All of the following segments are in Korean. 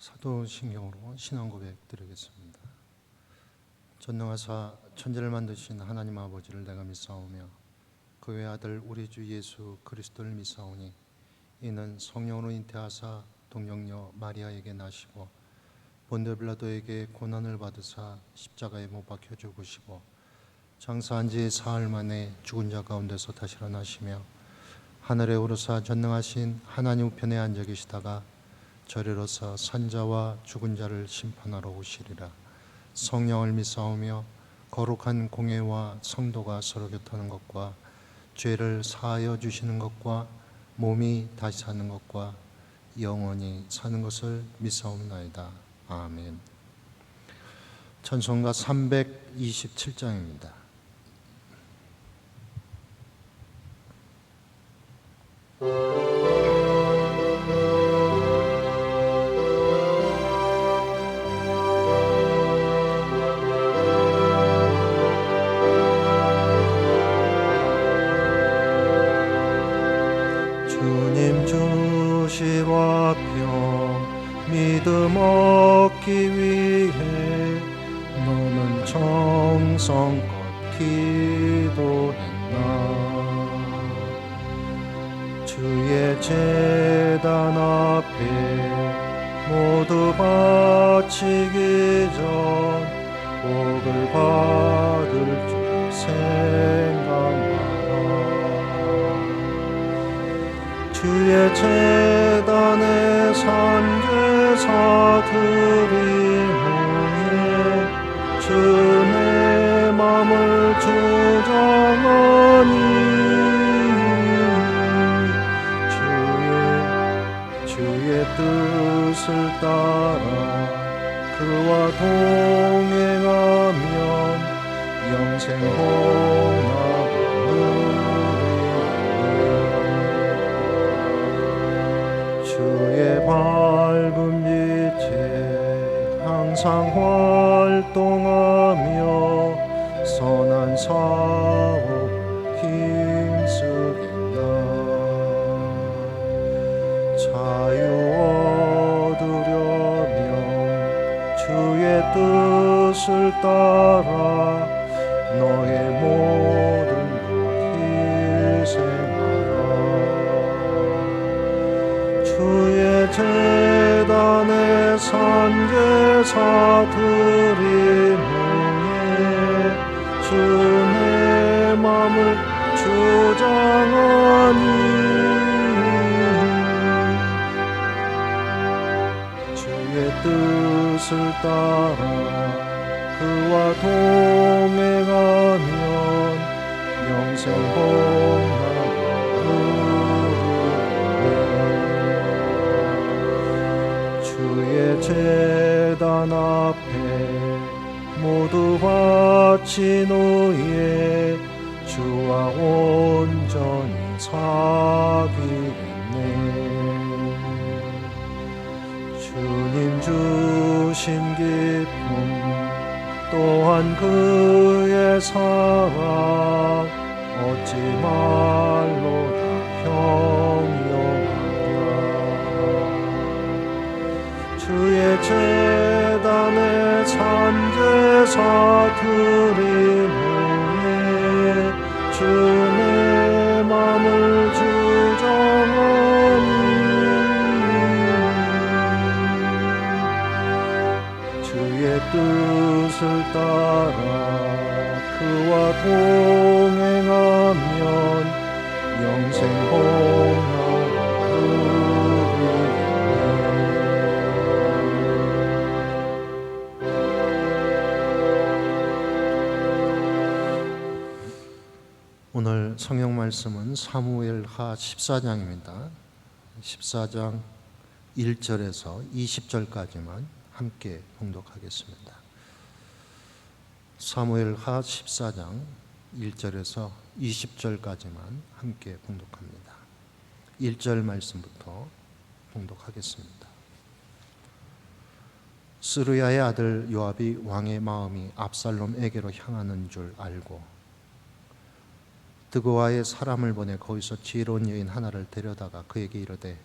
사도신경으로 신앙 고백 드리겠습니다. 전능하사 천지를 만드신 하나님 아버지를 내가 믿사오며 그 외아들 우리 주 예수 그리스도를 믿사오니 이는 성령으로 잉태하사 동정녀 마리아에게 나시고 본디오 빌라도에게 고난을 받으사 십자가에 못 박혀 죽으시고 장사한 지 사흘 만에 죽은 자 가운데서 다시 일어나시며 하늘에 오르사 전능하신 하나님 우편에 앉아 계시다가 저리로서 산자와 죽은 자를 심판하러 오시리라. 성령을 믿사오며 거룩한 공회와 성도가 서로 교통하는 것과 죄를 사하여 주시는 것과 몸이 다시 사는 것과 영원히 사는 것을 믿사옵나이다. 아멘. 찬송가 327장입니다. 믿음 얻기 위해 너는 정성껏 기도했나. 주의 제단 앞에 모두 바치기 전 복을 받을 줄 생각하라. 주의 제단에 산제사 드리오에 주 내 맘을 주장하니 주의 뜻을 따라 그와 동행하면 영생 복락을 누리네. 주의 밝은 빛에 항상 활동하며 선한 사업 힘쓰겠나. 자유 얻으려면 주의 뜻을 따라 너의 모든 것 희생하라. 주의 제단에 산제사 드리오에 주 내 맘을 주장하니 주의 뜻을 따라 그와 동행하면 영생 복락을 누리네. 주의 제단 앞에 모두 바친 후에 주와 온전히 사귀겠네. 주님 주신 기쁨 또한 그의 사랑 어찌 말로 다 형용하랴. 주의 제단에 산제사 드리오에 주 내 맘을 주장하니 주의 뜻을 따라 그와 동행하면 영생 복락을 오늘 성경 말씀은 사무엘하 14장입니다. 14장 1절에서 20절까지만 함께 봉독하겠습니다. 사무엘하 14장 1절에서 20절까지만 함께 봉독합니다. 1절 말씀부터 봉독하겠습니다. 스루야의 아들 요압이 왕의 마음이 압살롬에게로 향하는 줄 알고 드고아의 사람을 보내 거기서 지혜로운 여인 하나를 데려다가 그에게 이르되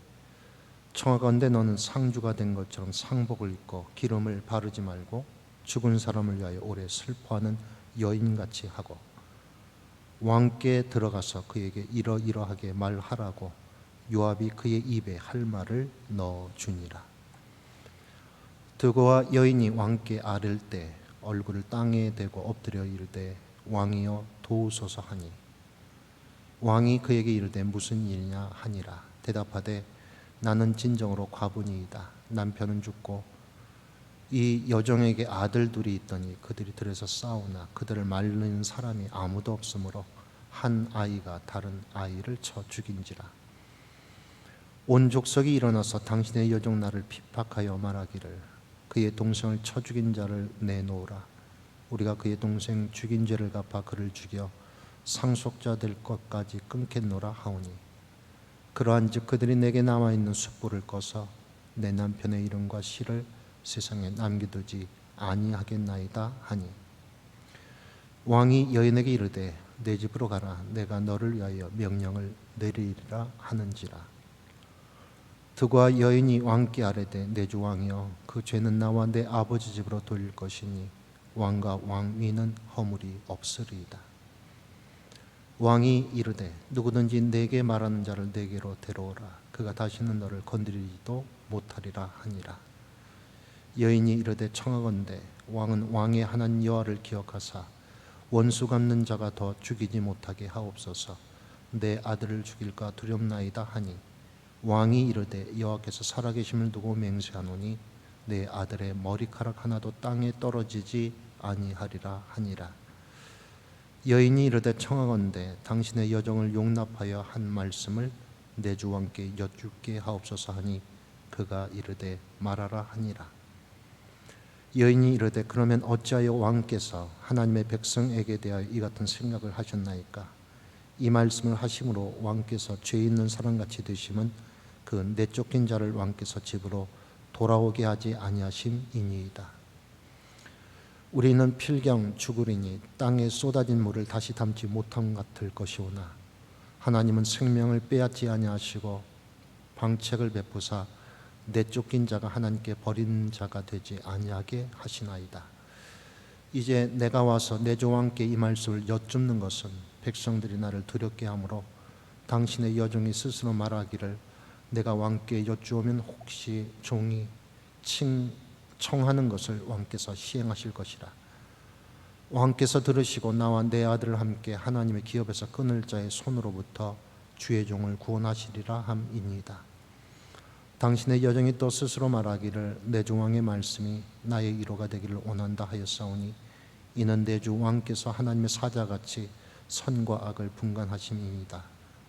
청하건대 너는 상주가 된 것처럼 상복을 입고 기름을 바르지 말고 죽은 사람을 위하여 오래 슬퍼하는 여인같이 하고 왕께 들어가서 그에게 이러이러하게 말하라고 요압이 그의 입에 할 말을 넣어주니라. 드고와 여인이 왕께 아랠 때 얼굴을 땅에 대고 엎드려 이르되 왕이여 도우소서 하니 왕이 그에게 이르되 무슨 일이냐 하니라. 대답하되 나는 진정으로 과부니이다. 남편은 죽고 이 여종에게 아들 둘이 있더니 그들이 들에서 싸우나 그들을 말리는 사람이 아무도 없으므로 한 아이가 다른 아이를 쳐 죽인지라. 온 족속이 일어나서 당신의 여종 나를 핍박하여 말하기를 그의 동생을 쳐 죽인 자를 내놓으라. 우리가 그의 동생 죽인 죄를 갚아 그를 죽여 상속자 될 것까지 끊겠노라 하오니 그러한즉 그들이 내게 남아있는 숯불을 꺼서 내 남편의 이름과 시를 세상에 남겨두지 아니하겠나이다 하니 왕이 여인에게 이르되 내 집으로 가라. 내가 너를 위하여 명령을 내리리라 하는지라. 드고와 여인이 왕께 아뢰되 내 주 왕이여 그 죄는 나와 내 아버지 집으로 돌릴 것이니 왕과 왕위는 허물이 없으리이다. 왕이 이르되 누구든지 내게 말하는 자를 내게로 데려오라. 그가 다시는 너를 건드리지도 못하리라 하니라. 여인이 이르되 청하건대 왕은 왕의 하나님 여호와를 기억하사 원수 갚는 자가 더 죽이지 못하게 하옵소서. 내 아들을 죽일까 두렵나이다 하니 왕이 이르되 여호와께서 살아계심을 두고 맹세하노니 내 아들의 머리카락 하나도 땅에 떨어지지 아니하리라 하니라. 여인이 이르되 청하건대 당신의 여종을 용납하여 한 말씀을 내 주 왕께 여쭙게 하옵소서 하니 그가 이르되 말하라 하니라. 여인이 이르되 그러면 어찌하여 왕께서 하나님의 백성에게 대하여 이 같은 생각을 하셨나이까? 이 말씀을 하심으로 왕께서 죄 있는 사람같이 되심은 그 내쫓긴 자를 왕께서 집으로 돌아오게 하지 아니하심이니이다. 우리는 필경 죽으리니 땅에 쏟아진 물을 다시 담지 못함 같을 것이오나 하나님은 생명을 빼앗지 아니하시고 방책을 베푸사 내쫓긴 자가 하나님께 버린 자가 되지 아니하게 하시나이다. 이제 내가 와서 내 주 왕께 이 말씀을 여쭙는 것은 백성들이 나를 두렵게 하므로 당신의 여종이 스스로 말하기를 내가 왕께 여쭈오면 혹시 종이 청하는 것을 왕께서 시행하실 것이라. 왕께서 들으시고 나와 내 아들을 함께 하나님의 기업에서 끊을 자의 손으로부터 주의 종을 구원하시리라 함이니이다. 당신의 여종이 또 스스로 말하기를 내 주 왕의 말씀이 나의 위로가 되기를 원한다 하였사오니 이는 내 주 왕께서 하나님의 사자같이 선과 악을 분간하심이니이다.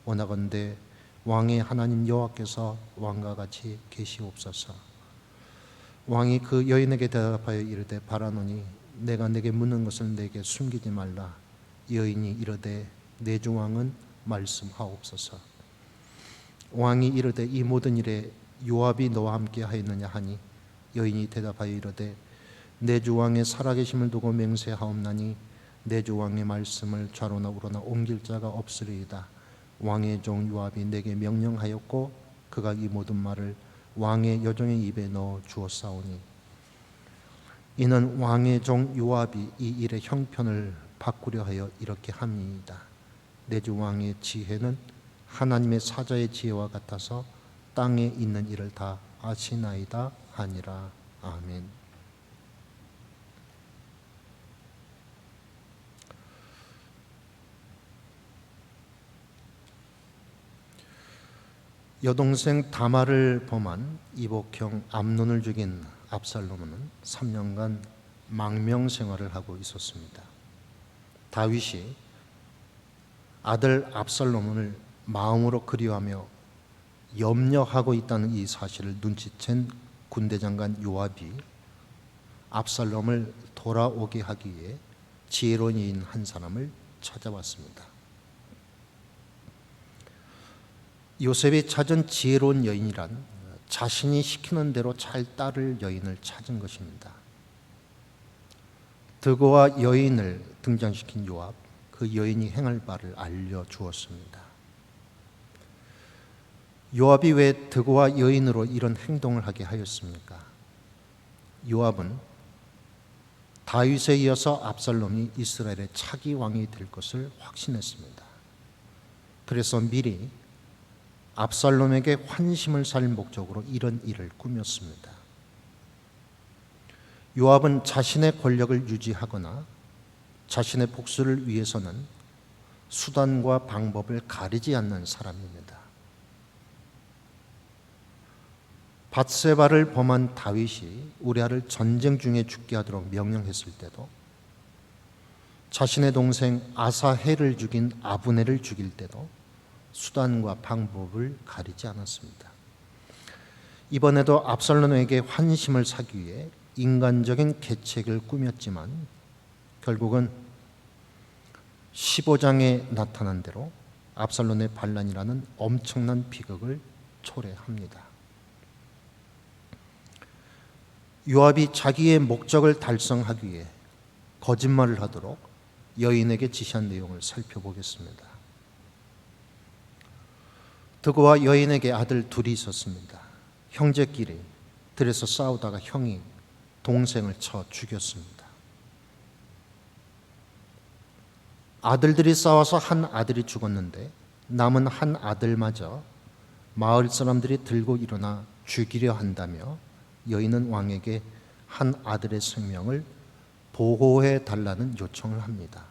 원하건대 왕의 하나님 여호와께서 왕과 같이 계시옵소서. 왕이 그 여인에게 대답하여 이르되 바라노니 내가 내게 묻는 것을 내게 숨기지 말라. 여인이 이르되 내 주 왕은 말씀하옵소서. 왕이 이르되 이 모든 일에 요압이 너와 함께 하였느냐 하니 여인이 대답하여 이르되 내 주 왕의 살아계심을 두고 맹세하옵나니 내 주 왕의 말씀을 좌로나 우로나 옮길 자가 없으리이다. 왕의 종 요압이 내게 명령하였고 그가 이 모든 말을 왕의 여종의 입에 넣어 주었사오니 이는 왕의 종 요압이 이 일의 형편을 바꾸려 하여 이렇게 함이니이다. 내 주 왕의 지혜는 하나님의 사자의 지혜와 같아서 땅에 있는 일을 다 아시나이다 하니라. 아멘. 여동생 다말을 범한 이복형 암논을 죽인 압살롬은 3년간 망명 생활을 하고 있었습니다. 다윗이 아들 압살롬을 마음으로 그리워하며 염려하고 있다는 이 사실을 눈치챈 군대장관 요압이 압살롬을 돌아오게 하기 위해 지혜로운 여인 한 사람을 찾아왔습니다. 요셉이 찾은 지혜로운 여인이란 자신이 시키는 대로 잘 따를 여인을 찾은 것입니다. 드고와 여인을 등장시킨 요압, 그 여인이 행할 바를 알려주었습니다. 요압이 왜 드고와 여인으로 이런 행동을 하게 하였습니까? 요압은 다윗에 이어서 압살롬이 이스라엘의 차기 왕이 될 것을 확신했습니다. 그래서 미리 압살롬에게 환심을 살 목적으로 이런 일을 꾸몄습니다. 요압은 자신의 권력을 유지하거나 자신의 복수를 위해서는 수단과 방법을 가리지 않는 사람입니다. 밧세바를 범한 다윗이 우리아를 전쟁 중에 죽게 하도록 명령했을 때도, 자신의 동생 아사헬을 죽인 아브넬을 죽일 때도 수단과 방법을 가리지 않았습니다. 이번에도 압살롬에게 환심을 사기 위해 인간적인 계책을 꾸몄지만 결국은 15장에 나타난 대로 압살롬의 반란이라는 엄청난 비극을 초래합니다. 요압이 자기의 목적을 달성하기 위해 거짓말을 하도록 여인에게 지시한 내용을 살펴보겠습니다. 드고와 여인에게 아들 둘이 있었습니다. 형제끼리 들에서 싸우다가 형이 동생을 쳐 죽였습니다. 아들들이 싸워서 한 아들이 죽었는데 남은 한 아들마저 마을 사람들이 들고 일어나 죽이려 한다며 여인은 왕에게 한 아들의 생명을 보호해 달라는 요청을 합니다.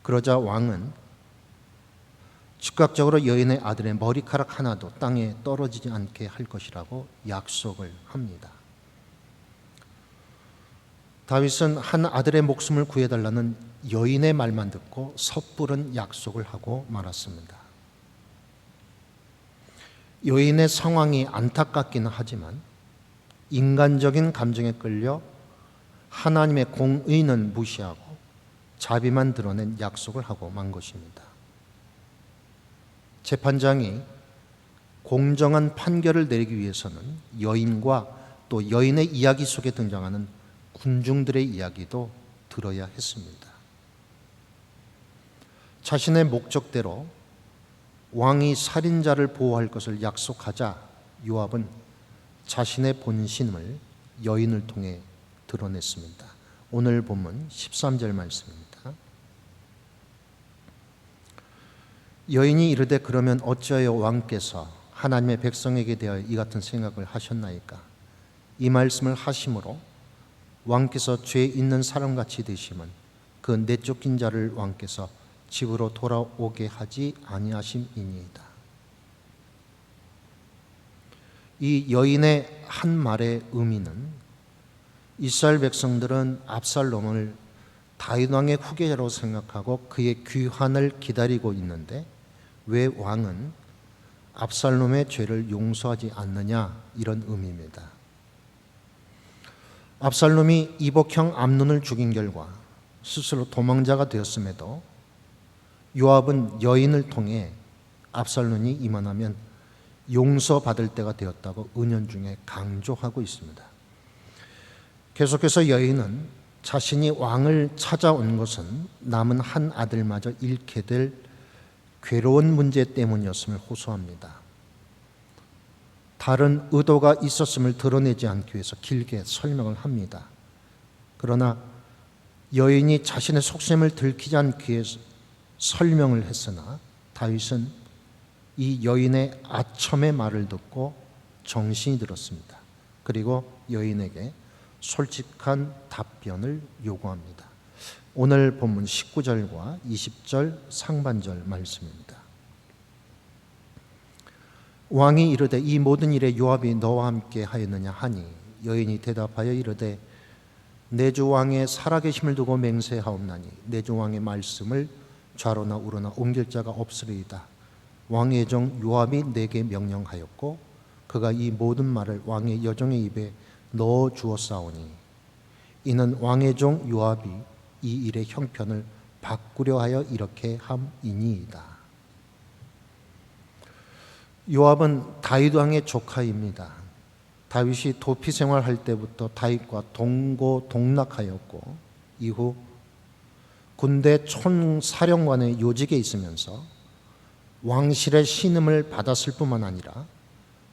그러자 왕은 즉각적으로 여인의 아들의 머리카락 하나도 땅에 떨어지지 않게 할 것이라고 약속을 합니다. 다윗은 한 아들의 목숨을 구해달라는 여인의 말만 듣고 섣부른 약속을 하고 말았습니다. 여인의 상황이 안타깝기는 하지만 인간적인 감정에 끌려 하나님의 공의는 무시하고 자비만 드러낸 약속을 하고 만 것입니다. 재판장이 공정한 판결을 내리기 위해서는 여인과 또 여인의 이야기 속에 등장하는 군중들의 이야기도 들어야 했습니다. 자신의 목적대로 왕이 살인자를 보호할 것을 약속하자 요압은 자신의 본심을 여인을 통해 드러냈습니다. 오늘 본문 13절 말씀입니다. 여인이 이르되 그러면 어찌하여 왕께서 하나님의 백성에게 대하여 이 같은 생각을 하셨나이까? 이 말씀을 하심으로 왕께서 죄 있는 사람같이 되심은 그 내쫓긴 자를 왕께서 집으로 돌아오게 하지 아니하심이니이다. 이 여인의 한 말의 의미는 이스라엘 백성들은 압살롬을 다윗 왕의 후계자로 생각하고 그의 귀환을 기다리고 있는데 왜 왕은 압살롬의 죄를 용서하지 않느냐, 이런 의미입니다. 압살롬이 이복형 암논을 죽인 결과 스스로 도망자가 되었음에도 요압은 여인을 통해 압살롬이 이만하면 용서받을 때가 되었다고 은연중에 강조하고 있습니다. 계속해서 여인은 자신이 왕을 찾아온 것은 남은 한 아들마저 잃게 될 괴로운 문제 때문이었음을 호소합니다. 다른 의도가 있었음을 드러내지 않기 위해서 길게 설명을 합니다. 그러나 여인이 자신의 속셈을 들키지 않기 위해서 설명을 했으나 다윗은 이 여인의 아첨의 말을 듣고 정신이 들었습니다. 그리고 여인에게 솔직한 답변을 요구합니다. 오늘 본문 19절과 20절 상반절 말씀입니다. 왕이 이르되 이 모든 일에 요압이 너와 함께 하였느냐 하니 여인이 대답하여 이르되 내 주 왕의 살아계심을 두고 맹세하옵나니 내 주 왕의 말씀을 좌로나 우로나 옮길 자가 없으리이다. 왕의 종 요압이 내게 명령하였고 그가 이 모든 말을 왕의 여종의 입에 넣어 주었사오니 이는 왕의 종 요압이 이 일의 형편을 바꾸려 하여 이렇게 함이니이다. 요압은 다윗 왕의 조카입니다. 다윗이 도피 생활할 때부터 다윗과 동고동락하였고 이후 군대 총사령관의 요직에 있으면서 왕실의 신임을 받았을 뿐만 아니라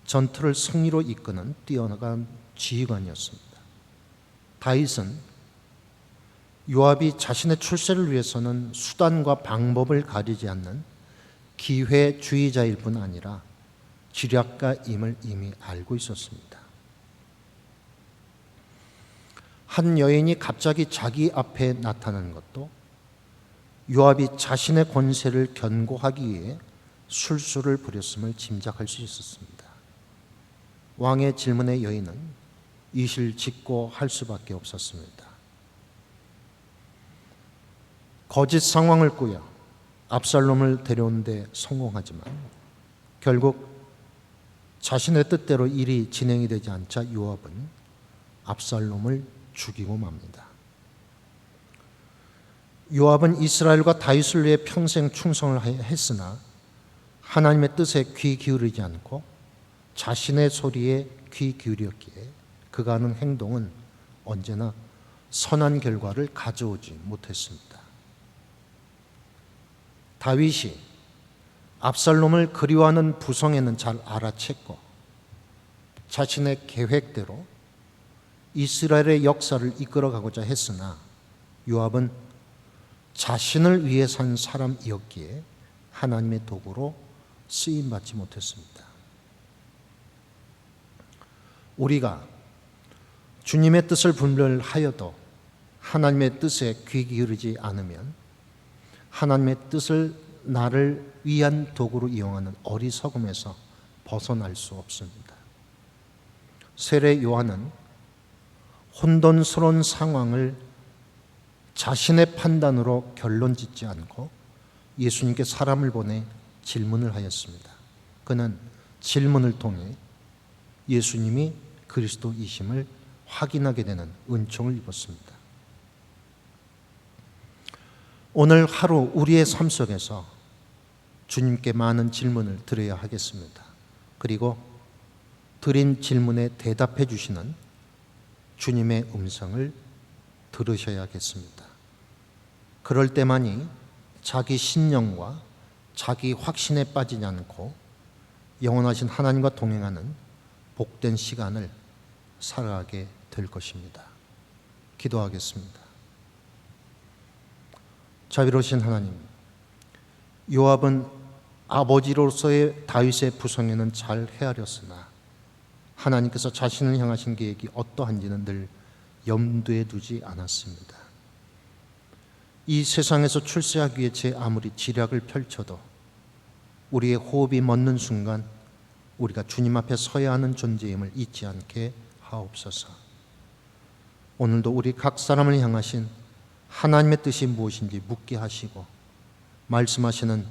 전투를 승리로 이끄는 뛰어난 지휘관이었습니다. 다윗은 요압이 자신의 출세를 위해서는 수단과 방법을 가리지 않는 기회주의자일 뿐 아니라 지략가임을 이미 알고 있었습니다. 한 여인이 갑자기 자기 앞에 나타나는 것도 요압이 자신의 권세를 견고하기 위해 술수를 부렸음을 짐작할 수 있었습니다. 왕의 질문에 여인은 이실직고할 수밖에 없었습니다. 거짓 상황을 꾸려 압살롬을 데려온 데 성공하지만 결국 자신의 뜻대로 일이 진행이 되지 않자 요압은 압살롬을 죽이고 맙니다. 요압은 이스라엘과 다윗을 위해 평생 충성을 했으나 하나님의 뜻에 귀 기울이지 않고 자신의 소리에 귀 기울였기에 그가 하는 행동은 언제나 선한 결과를 가져오지 못했습니다. 다윗이 압살롬을 그리워하는 부성에는 잘 알아챘고 자신의 계획대로 이스라엘의 역사를 이끌어가고자 했으나 요압은 자신을 위해 산 사람이었기에 하나님의 도구로 쓰임받지 못했습니다. 우리가 주님의 뜻을 분별하여도 하나님의 뜻에 귀 기울이지 않으면 하나님의 뜻을 나를 위한 도구로 이용하는 어리석음에서 벗어날 수 없습니다. 세례 요한은 혼돈스러운 상황을 자신의 판단으로 결론짓지 않고 예수님께 사람을 보내 질문을 하였습니다. 그는 질문을 통해 예수님이 그리스도이심을 확인하게 되는 은총을 입었습니다. 오늘 하루 우리의 삶 속에서 주님께 많은 질문을 드려야 하겠습니다. 그리고 드린 질문에 대답해 주시는 주님의 음성을 들으셔야겠습니다. 그럴 때만이 자기 신념과 자기 확신에 빠지지 않고 영원하신 하나님과 동행하는 복된 시간을 살아가게 될 것입니다. 기도하겠습니다. 자비로우신 하나님, 요압은 아버지로서의 다윗의 부성에는 잘 헤아렸으나 하나님께서 자신을 향하신 계획이 어떠한지는 늘 염두에 두지 않았습니다. 이 세상에서 출세하기 위해 제 아무리 지략을 펼쳐도 우리의 호흡이 멎는 순간 우리가 주님 앞에 서야 하는 존재임을 잊지 않게 하옵소서. 오늘도 우리 각 사람을 향하신 하나님의 뜻이 무엇인지 묻게 하시고 말씀하시는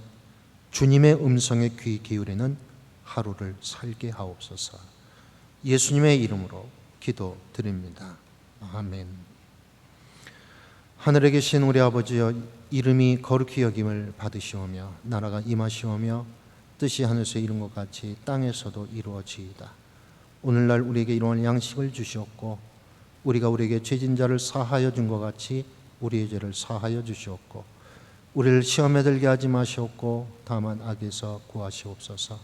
주님의 음성에 귀 기울이는 하루를 살게 하옵소서. 예수님의 이름으로 기도드립니다. 아멘. 하늘에 계신 우리 아버지여, 이름이 거룩히 여김을 받으시오며 나라가 임하시오며 뜻이 하늘에서 이룬 것 같이 땅에서도 이루어지이다. 오늘날 우리에게 일용할 양식을 주시옵고 우리가 우리에게 죄진 자를 사하여 준 것 같이 우리의 죄를 사하여 주시옵고 우리를 시험에 들게 하지 마시옵고 다만 악에서 구하시옵소서.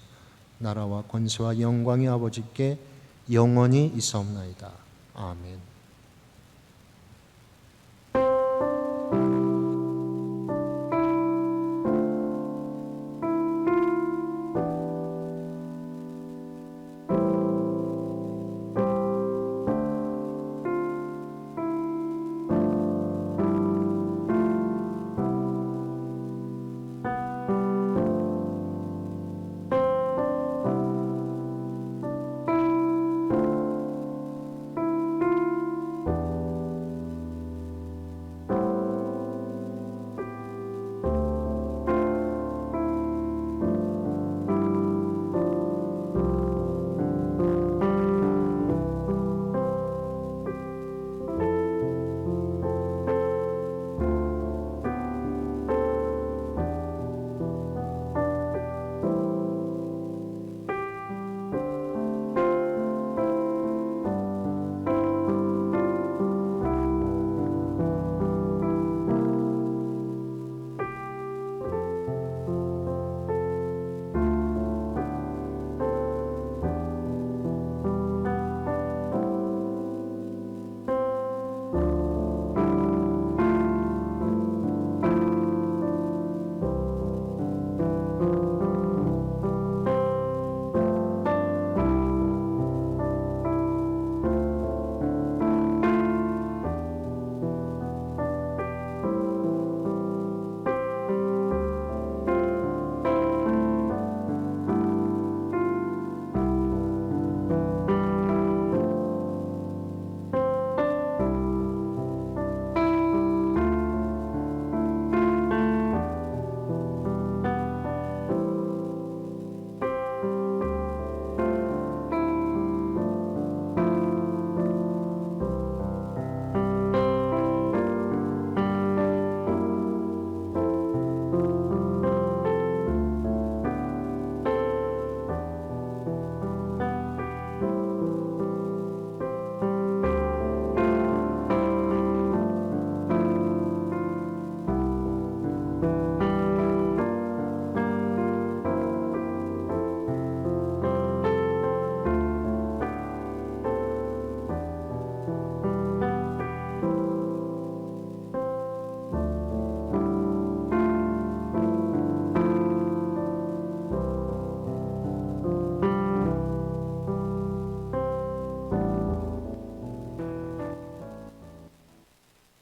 나라와 권세와 영광이 아버지께 영원히 있사옵나이다. 아멘.